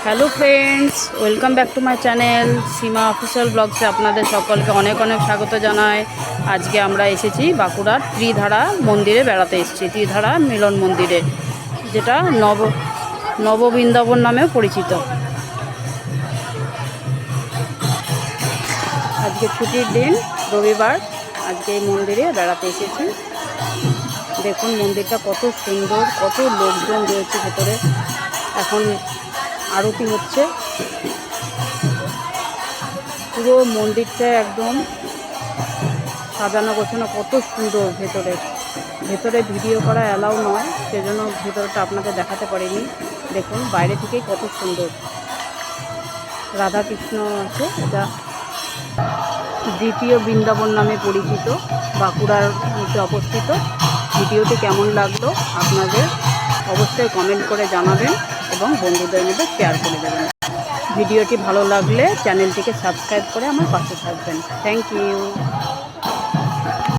Hello friends, welcome back to my channel Seema official ব্লগসে আপনাদের সকলকে অনেক অনেক স্বাগত জানাই। আজকে আমরা এসেছি বাঁকুড়ার ত্রিধারা মন্দিরে বেড়াতে এসেছি, ত্রিধারা মিলন মন্দিরে, যেটা নববৃন্দাবন নামেও পরিচিত। আজকে ছুটির দিন, রবিবার। আজকে এই মন্দিরে বেড়াতে এসেছি। দেখুন মন্দিরটা কত সুন্দর, কত লোকজন রয়েছে ভেতরে। এখন আরতি হচ্ছে। পুরো মন্দিরটা একদম সাজানো গোছানো, কত সুন্দর। ভেতরে ভিডিও করা অ্যালাউ নয়, সেজন্য ভেতরটা আপনাকে দেখাতে পারিনি। দেখুন বাইরে থেকেই কত সুন্দর। রাধা কৃষ্ণ আছে। এটা দ্বিতীয় বৃন্দাবন নামে পরিচিত, বাঁকুড়ার মধ্যে অবস্থিত। ভিডিওটি কেমন লাগলো আপনাদের অবশ্যই কমেন্ট করে জানাবেন এবং বন্ধুদের মধ্যে শেয়ার করে দেবেন। ভিডিওটি ভালো লাগলে চ্যানেলটিকে সাবস্ক্রাইব করে আমার পাশে থাকবেন। Thank you.